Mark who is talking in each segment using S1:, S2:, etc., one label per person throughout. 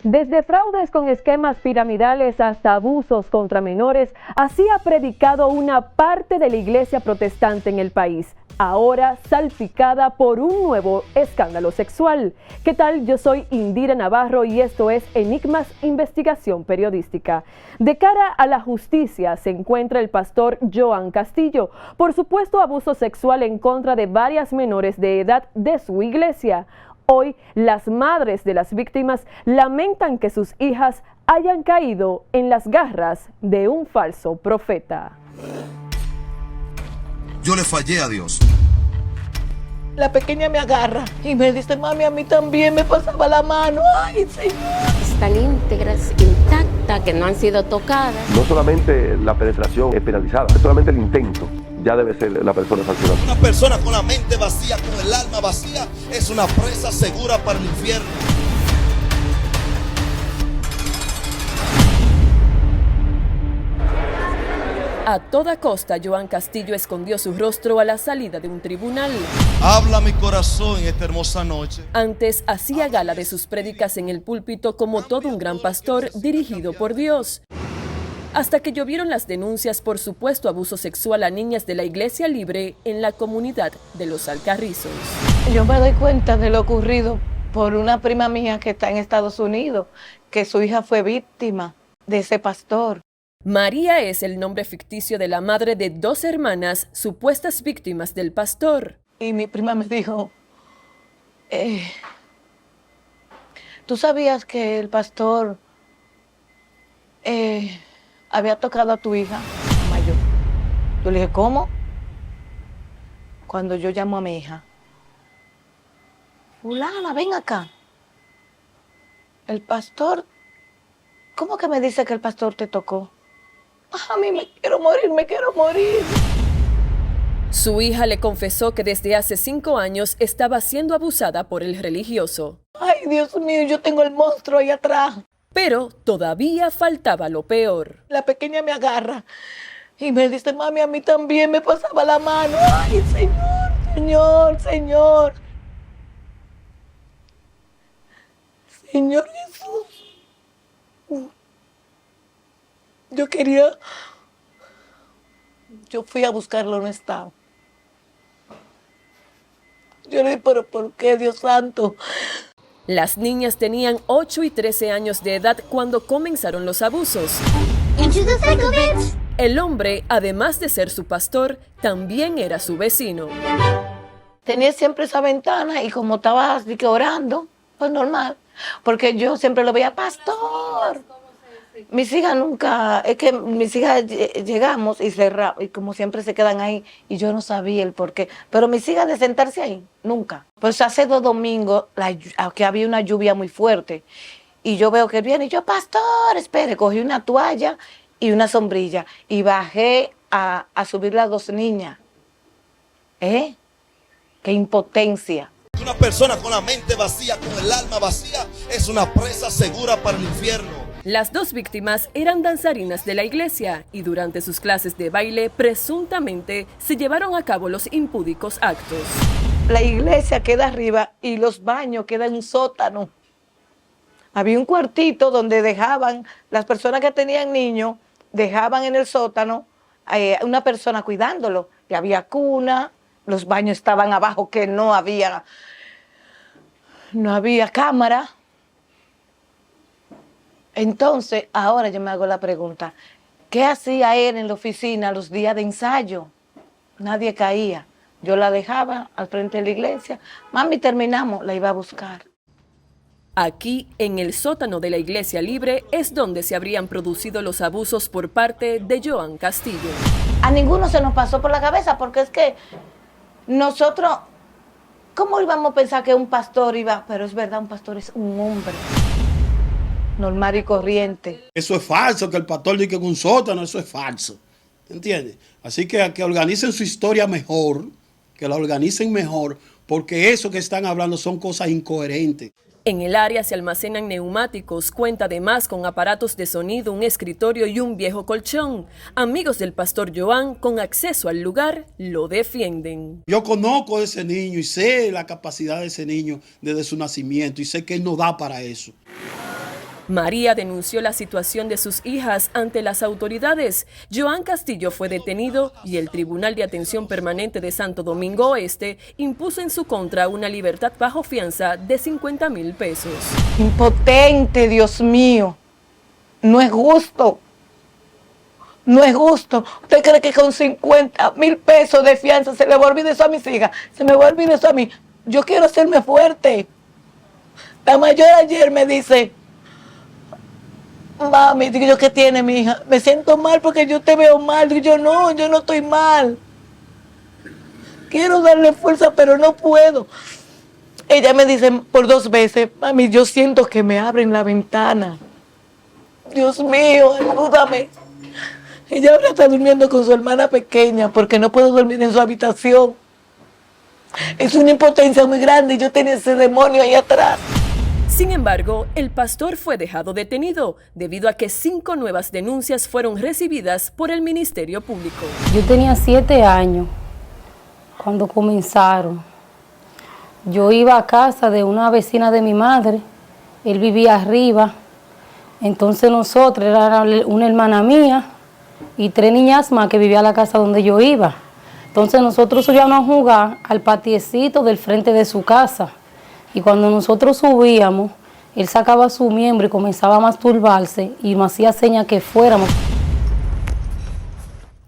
S1: Desde fraudes con esquemas piramidales hasta abusos contra menores, así ha predicado una parte de la iglesia protestante en el país, ahora salpicada por un nuevo escándalo sexual. ¿Qué tal? Yo soy Indira Navarro y esto es Enigmas Investigación Periodística. De cara a la justicia se encuentra el pastor Joan Castillo por supuesto abuso sexual en contra de varias menores de edad de su iglesia. Hoy, las madres de las víctimas lamentan que sus hijas hayan caído en las garras de un falso profeta.
S2: Yo le fallé a Dios.
S3: La pequeña me agarra y me dice, mami, a mí también me pasaba la mano. ¡Ay, Señor!
S4: Están íntegras, intactas, que no han sido tocadas.
S5: No solamente la penetración es penalizada, es solamente el intento. Ya debe ser la persona sancionada.
S2: Una persona con la mente vacía, con el alma vacía, es una presa segura para el infierno.
S1: A toda costa, Joan Castillo escondió su rostro a la salida de un tribunal.
S2: Habla mi corazón esta hermosa noche.
S1: Antes hacía gala de sus prédicas en el púlpito como todo un gran pastor dirigido por Dios. Hasta que llovieron las denuncias por supuesto abuso sexual a niñas de la Iglesia Libre en la comunidad de Los Alcarrizos.
S3: Yo me doy cuenta de lo ocurrido por una prima mía que está en Estados Unidos, que su hija fue víctima de ese pastor.
S1: María es el nombre ficticio de la madre de dos hermanas supuestas víctimas del pastor.
S3: Y mi prima me dijo, ¿tú sabías que el pastor había tocado a tu hija mayor? Yo le dije, ¿cómo? Cuando yo llamo a mi hija, fulana, ven acá. El pastor, ¿cómo que me dice que el pastor te tocó? A mí me quiero morir, me quiero morir.
S1: Su hija le confesó que desde hace 5 años estaba siendo abusada por el religioso.
S3: Ay, Dios mío, yo tengo el monstruo ahí atrás.
S1: Pero todavía faltaba lo peor.
S3: La pequeña me agarra y me dice, mami, a mí también me pasaba la mano. Ay, Señor, Señor, Señor. Señor Jesús. Yo fui a buscarlo, no estaba. Yo le dije, pero ¿por qué, Dios santo?
S1: Las niñas tenían 8 y 13 años de edad cuando comenzaron los abusos. El hombre, además de ser su pastor, también era su vecino.
S3: Tenía siempre esa ventana y como estaba así que orando, pues normal, porque yo siempre lo veía, pastor. Mis hijas nunca, es que mis hijas llegamos y cerramos, y como siempre se quedan ahí, y yo no sabía el por qué. Pero mis hijas de sentarse ahí, nunca. Pues hace 2 domingos, que había una lluvia muy fuerte, y yo veo que viene, y yo, pastor, espere, cogí una toalla y una sombrilla, y bajé a subir las 2 niñas. ¡Qué impotencia!
S2: Una persona con la mente vacía, con el alma vacía, es una presa segura para el infierno.
S1: Las 2 víctimas eran danzarinas de la iglesia y durante sus clases de baile presuntamente se llevaron a cabo los impúdicos actos.
S3: La iglesia queda arriba y los baños quedan en un sótano. Había un cuartito donde dejaban, las personas que tenían niños, dejaban en el sótano una persona cuidándolo. Y había cuna, los baños estaban abajo que no había cámara. Entonces, ahora yo me hago la pregunta, ¿qué hacía él en la oficina los días de ensayo? Nadie caía. Yo la dejaba al frente de la iglesia. Mami, terminamos, la iba a buscar.
S1: Aquí, en el sótano de la Iglesia Libre, es donde se habrían producido los abusos por parte de Joan Castillo.
S3: A ninguno se nos pasó por la cabeza, porque es que nosotros, ¿cómo íbamos a pensar que un pastor iba? Pero es verdad, un pastor es un hombre normal y corriente.
S6: Eso es falso, que el pastor diga que en un sótano, eso es falso. ¿Entiendes? Así que organicen su historia mejor, que la organicen mejor, porque eso que están hablando son cosas incoherentes.
S1: En el área se almacenan neumáticos, cuenta además con aparatos de sonido, un escritorio y un viejo colchón. Amigos del pastor Joan, con acceso al lugar, lo defienden.
S6: Yo conozco a ese niño y sé la capacidad de ese niño desde su nacimiento y sé que él no da para eso.
S1: María denunció la situación de sus hijas ante las autoridades. Joan Castillo fue detenido y el Tribunal de Atención Permanente de Santo Domingo Oeste impuso en su contra una libertad bajo fianza de 50,000 pesos.
S3: Impotente, Dios mío. No es justo. No es justo. ¿Usted cree que con 50,000 pesos de fianza se le va a olvidar eso a mis hijas? Se me va a olvidar eso a mí. Yo quiero hacerme fuerte. La mayor ayer me dice: mami, digo yo, ¿qué tiene mi hija? Me siento mal porque yo te veo mal. Digo yo no estoy mal. Quiero darle fuerza, pero no puedo. Ella me dice por 2 veces: mami, yo siento que me abren la ventana. Dios mío, ayúdame. Ella ahora está durmiendo con su hermana pequeña porque no puedo dormir en su habitación. Es una impotencia muy grande y yo tenía ese demonio ahí atrás.
S1: Sin embargo, el pastor fue dejado detenido debido a que 5 nuevas denuncias fueron recibidas por el Ministerio Público.
S7: Yo tenía 7 años cuando comenzaron. Yo iba a casa de una vecina de mi madre, él vivía arriba, entonces nosotros, era una hermana mía y 3 niñas más que vivían a la casa donde yo iba. Entonces nosotros subíamos a jugar al patiecito del frente de su casa. Y cuando nosotros subíamos, él sacaba su miembro y comenzaba a masturbarse y nos hacía señas que fuéramos.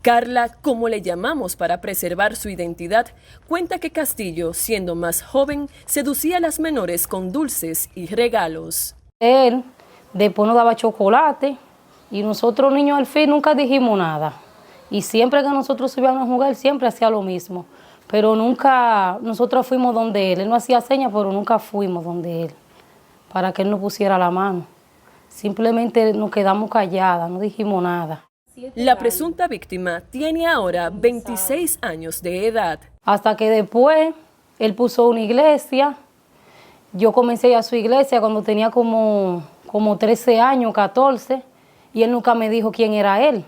S1: Carla, como le llamamos para preservar su identidad, cuenta que Castillo, siendo más joven, seducía a las menores con dulces y regalos.
S7: Él después nos daba chocolate y nosotros niños al fin nunca dijimos nada. Y siempre que nosotros subíamos a jugar, siempre hacía lo mismo. Pero nunca nosotros fuimos donde él. Él no hacía señas, pero nunca fuimos donde él, para que él nos pusiera la mano. Simplemente nos quedamos calladas, no dijimos nada.
S1: La presunta víctima tiene ahora 26 años de edad.
S7: Hasta que después él puso una iglesia. Yo comencé a ir a su iglesia cuando tenía como 13 años, 14, y él nunca me dijo quién era él.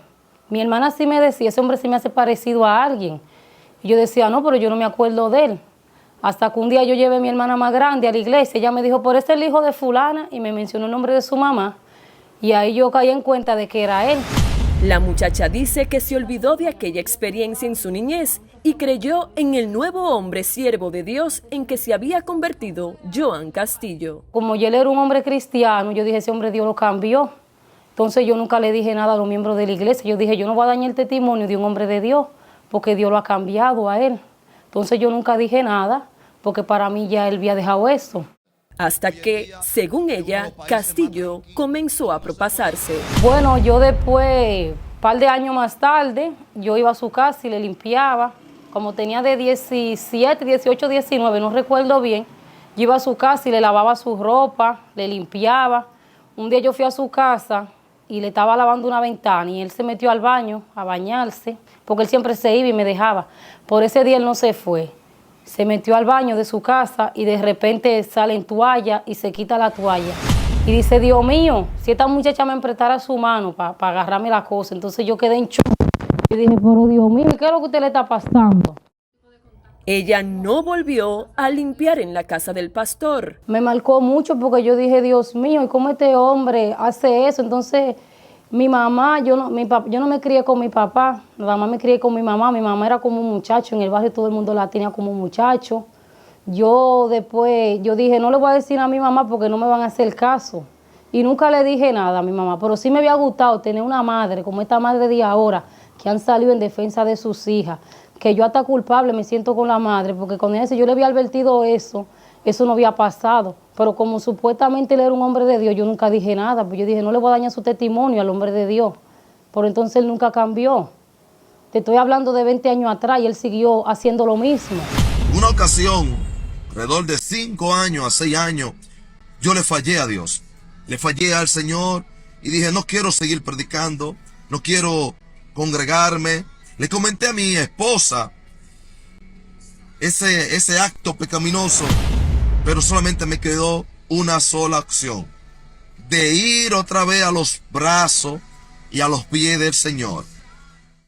S7: Mi hermana sí me decía: ese hombre se me hace parecido a alguien. Y yo decía: no, pero yo no me acuerdo de él. Hasta que un día yo llevé a mi hermana más grande a la iglesia. Ella me dijo: por ese es el hijo de fulana, y me mencionó el nombre de su mamá. Y ahí yo caí en cuenta de que era él.
S1: La muchacha dice que se olvidó de aquella experiencia en su niñez y creyó en el nuevo hombre siervo de Dios en que se había convertido Joan Castillo.
S7: Como él era un hombre cristiano, yo dije: ese hombre Dios lo cambió. Entonces yo nunca le dije nada a los miembros de la iglesia. Yo dije: yo no voy a dañar el testimonio de un hombre de Dios, porque Dios lo ha cambiado a él. Entonces yo nunca dije nada, porque para mí ya él había dejado eso.
S1: Hasta que, según ella, Castillo comenzó a propasarse.
S7: Bueno, yo después, un par de años más tarde, yo iba a su casa y le limpiaba. Como tenía de 17, 18, 19, no recuerdo bien, yo iba a su casa y le lavaba su ropa, le limpiaba. Un día yo fui a su casa y le estaba lavando una ventana y él se metió al baño a bañarse, porque él siempre se iba y me dejaba. Por ese día él no se fue. Se metió al baño de su casa y de repente sale en toalla y se quita la toalla. Y dice: Dios mío, si esta muchacha me prestara su mano para agarrarme la cosa. Entonces yo quedé en shock. Y dije: pero Dios mío, ¿qué es lo que a usted le está pasando?
S1: Ella no volvió a limpiar en la casa del pastor.
S7: Me marcó mucho porque yo dije: Dios mío, ¿y cómo este hombre hace eso? Entonces mi mamá, yo no me crié con mi papá, nada más me crié con mi mamá. Mi mamá era como un muchacho, en el barrio todo el mundo la tenía como un muchacho. Yo después, yo dije: no le voy a decir a mi mamá porque no me van a hacer caso. Y nunca le dije nada a mi mamá, pero sí me había gustado tener una madre como esta madre de ahora, que han salido en defensa de sus hijas, que yo hasta culpable me siento con la madre, porque cuando ella dice: yo le había advertido eso no había pasado. Pero como supuestamente él era un hombre de Dios, yo nunca dije nada, pues yo dije: no le voy a dañar su testimonio al hombre de Dios. Por entonces él nunca cambió. Te estoy hablando de 20 años atrás y él siguió haciendo lo mismo.
S2: Una ocasión, alrededor de 5 años a 6 años, yo le fallé a Dios. Le fallé al Señor y dije: no quiero seguir predicando, no quiero congregarme. Le comenté a mi esposa ese acto pecaminoso, pero solamente me quedó una sola opción: de ir otra vez a los brazos y a los pies del Señor.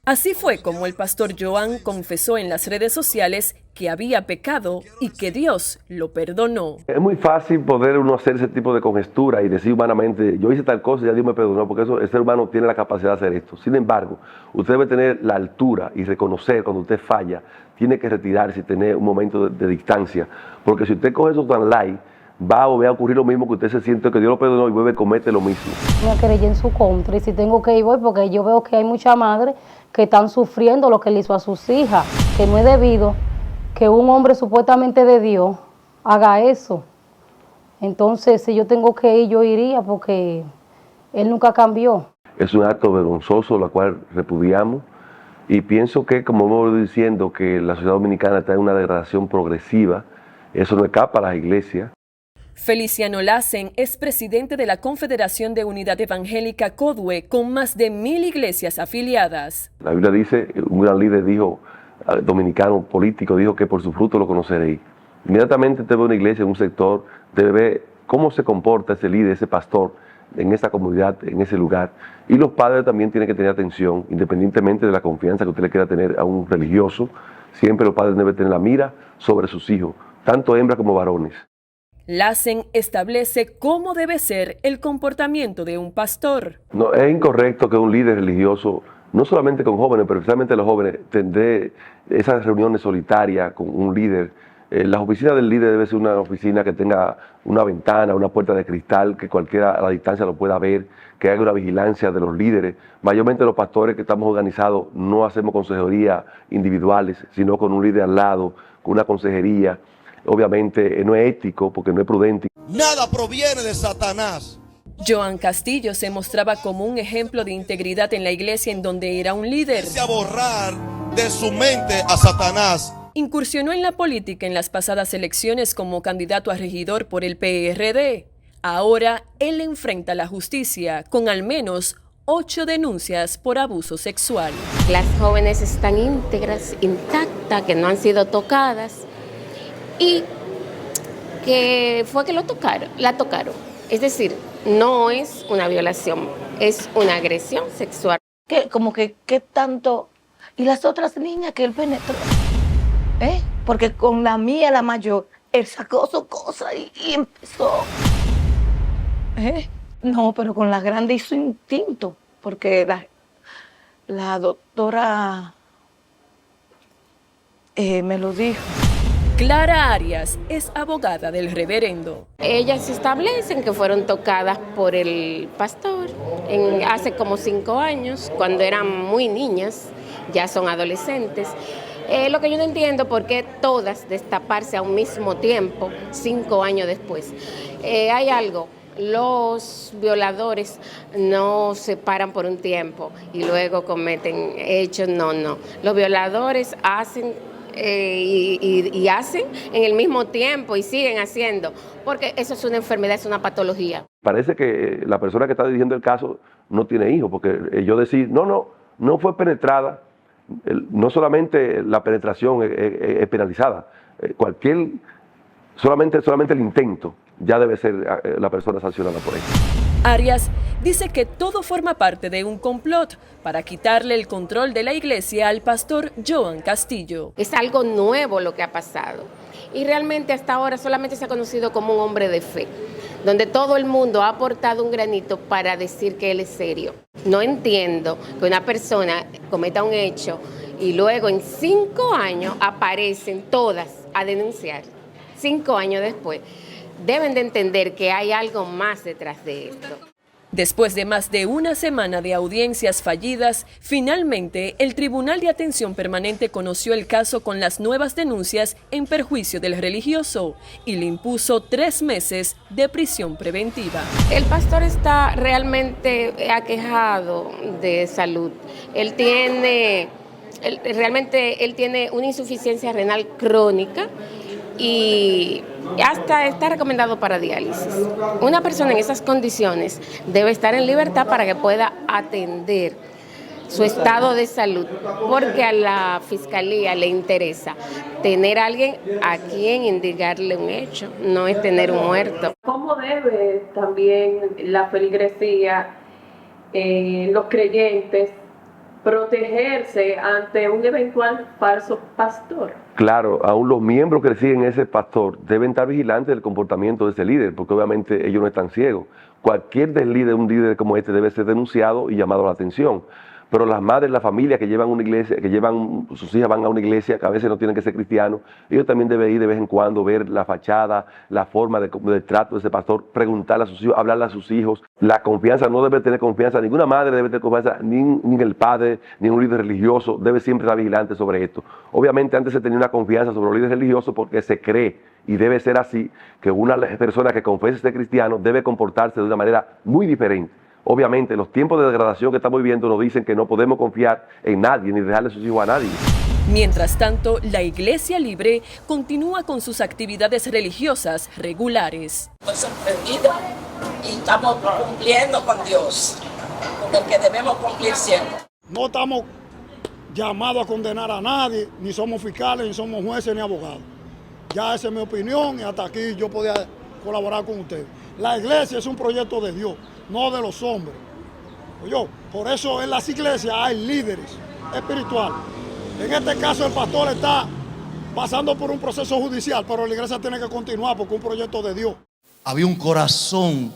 S1: Así fue como el pastor Joan confesó en las redes sociales que había pecado y que Dios lo perdonó.
S5: Es muy fácil poder uno hacer ese tipo de congestura y decir humanamente, yo hice tal cosa y ya Dios me perdonó, porque el ser humano tiene la capacidad de hacer esto. Sin embargo, usted debe tener la altura y reconocer cuando usted falla, tiene que retirarse y tener un momento de distancia, porque si usted coge eso tan light, va a volver a ocurrir lo mismo, que usted se siente que Dios lo perdonó y vuelve a cometer lo mismo.
S7: Me querellé en su contra y si tengo que ir voy, porque yo veo que hay muchas madres que están sufriendo lo que le hizo a sus hijas, que no es debido que un hombre supuestamente de Dios haga eso. Entonces, si yo tengo que ir, yo iría, porque él nunca cambió.
S5: Es un acto vergonzoso, lo cual repudiamos, y pienso que, como hemos ido diciendo, que la sociedad dominicana está en una degradación progresiva. Eso no escapa a las iglesias.
S1: Feliciano Lassen es presidente de la Confederación de Unidad Evangélica CODUE, con más de 1000 iglesias afiliadas.
S5: La Biblia dice, un gran líder dijo, dominicano político, dijo que por su fruto lo conoceréis. Inmediatamente usted ve una iglesia en un sector, debe ver cómo se comporta ese líder, ese pastor, en esa comunidad, en ese lugar. Y los padres también tienen que tener atención, independientemente de la confianza que usted le quiera tener a un religioso. Siempre los padres deben tener la mira sobre sus hijos, tanto hembras como varones.
S1: Lassen establece cómo debe ser el comportamiento de un pastor.
S5: No, es incorrecto que un líder religioso, no solamente con jóvenes, pero especialmente los jóvenes, tendré esas reuniones solitarias con un líder. La oficina del líder debe ser una oficina que tenga una ventana, una puerta de cristal, que cualquiera a la distancia lo pueda ver, que haya una vigilancia de los líderes. Mayormente los pastores que estamos organizados no hacemos consejería individuales, sino con un líder al lado, con una consejería. Obviamente no es ético porque no es prudente.
S2: Nada proviene de Satanás.
S1: Joan Castillo se mostraba como un ejemplo de integridad en la iglesia en donde era un líder.
S2: A borrar de su mente a Satanás.
S1: Incursionó en la política en las pasadas elecciones como candidato a regidor por el PRD. Ahora él enfrenta la justicia con al menos 8 denuncias por abuso sexual.
S4: Las jóvenes están íntegras, intactas, que no han sido tocadas y que fue que la tocaron. Es decir, no es una violación, es una agresión sexual.
S3: ¿Qué tanto? ¿Y las otras niñas que él penetró? Porque con la mía, la mayor, él sacó su cosa y empezó. No, pero con la grande hizo instinto, porque la doctora me lo dijo.
S1: Clara Arias es abogada del reverendo.
S4: Ellas establecen que fueron tocadas por el pastor hace como 5 años, cuando eran muy niñas, ya son adolescentes. Lo que yo no entiendo por qué todas destaparse a un mismo tiempo, 5 años después. Hay algo, los violadores no se paran por un tiempo y luego cometen hechos, no. Los violadores hacen y hacen en el mismo tiempo y siguen haciendo, porque eso es una enfermedad, es una patología.
S5: Parece que la persona que está dirigiendo el caso no tiene hijos, porque yo decir, no fue penetrada, no solamente la penetración es penalizada, solamente el intento ya debe ser la persona sancionada por eso.
S1: Arias dice que todo forma parte de un complot para quitarle el control de la iglesia al pastor Joan Castillo.
S4: Es algo nuevo lo que ha pasado y realmente hasta ahora solamente se ha conocido como un hombre de fe, donde todo el mundo ha aportado un granito para decir que él es serio. No entiendo que una persona cometa un hecho y luego en 5 años aparecen todas a denunciar. 5 años después. Deben de entender que hay algo más detrás de esto.
S1: Después de más de una semana de audiencias fallidas, finalmente el Tribunal de Atención Permanente conoció el caso con las nuevas denuncias en perjuicio del religioso y le impuso 3 meses de prisión preventiva.
S4: El pastor está realmente aquejado de salud. Él tiene una insuficiencia renal crónica y hasta está recomendado para diálisis. Una persona en esas condiciones debe estar en libertad para que pueda atender su estado de salud, porque a la fiscalía le interesa tener a alguien a quien indicarle un hecho, no es tener un muerto.
S8: ¿Cómo debe también la feligresía, los creyentes,
S1: protegerse ante un eventual falso pastor.
S5: Claro, aún los miembros que siguen ese pastor deben estar vigilantes del comportamiento de ese líder, porque obviamente ellos no están ciegos. Cualquier desliz un líder como este debe ser denunciado y llamado a la atención. Pero las madres, las familias que llevan una iglesia, que llevan, sus hijas van a una iglesia, que a veces no tienen que ser cristianos, ellos también deben ir de vez en cuando, ver la fachada, la forma de trato de ese pastor, preguntarle a sus hijos, hablarle a sus hijos. La confianza, no debe tener confianza, ninguna madre debe tener confianza, ni el padre, ni un líder religioso, debe siempre estar vigilante sobre esto. Obviamente antes se tenía una confianza sobre los líderes religiosos porque se cree, y debe ser así, que una persona que confiesa ser cristiano debe comportarse de una manera muy diferente. Obviamente, los tiempos de degradación que estamos viviendo nos dicen que no podemos confiar en nadie ni dejarle sus hijos a nadie.
S1: Mientras tanto, la Iglesia Libre continúa con sus actividades religiosas regulares.
S8: Estoy sorprendida y estamos cumpliendo con Dios, con el que debemos cumplir siempre.
S9: No estamos llamados a condenar a nadie, ni somos fiscales, ni somos jueces, ni abogados. Ya esa es mi opinión y hasta aquí yo podía colaborar con ustedes. La iglesia es un proyecto de Dios, no de los hombres. Oye, por eso en las iglesias hay líderes espirituales. En este caso el pastor está pasando por un proceso judicial, pero la iglesia tiene que continuar porque es un proyecto de Dios.
S10: Había un corazón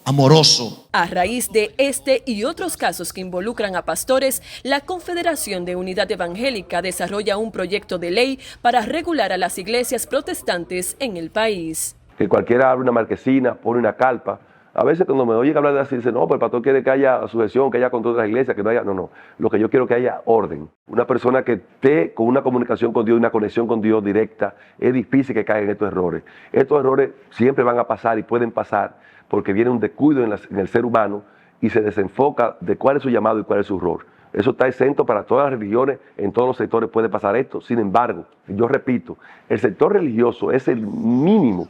S10: amoroso.
S1: A raíz de este y otros casos que involucran a pastores, la Confederación de Unidad Evangélica desarrolla un proyecto de ley para regular a las iglesias protestantes en el país.
S5: Que cualquiera abre una marquesina, pone una carpa. A veces cuando me oyen hablar de así, dicen, no, pues el pastor quiere que haya sujeción, que haya control de la iglesia, que no haya... No. Lo que yo quiero es que haya orden. Una persona que esté con una comunicación con Dios, una conexión con Dios directa, es difícil que caigan en estos errores. Estos errores siempre van a pasar y pueden pasar porque viene un descuido en el ser humano y se desenfoca de cuál es su llamado y cuál es su rol. Eso está exento para todas las religiones, en todos los sectores puede pasar esto. Sin embargo, yo repito, el sector religioso es el mínimo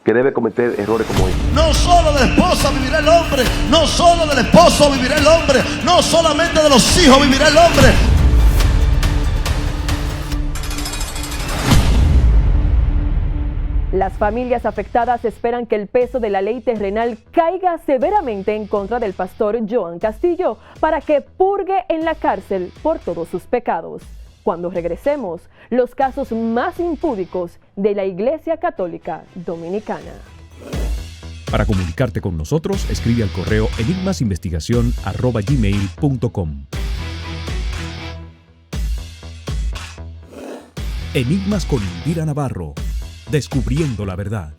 S5: que debe cometer errores como este.
S10: No solo de la esposa vivirá el hombre, no solo del esposo vivirá el hombre, no solamente de los hijos vivirá el hombre.
S1: Las familias afectadas esperan que el peso de la ley terrenal caiga severamente en contra del pastor Joan Castillo para que purgue en la cárcel por todos sus pecados. Cuando regresemos, los casos más impúdicos de la Iglesia Católica Dominicana.
S11: Para comunicarte con nosotros, escribe al correo enigmasinvestigación@gmail.com. Enigmas con Indira Navarro. Descubriendo la verdad.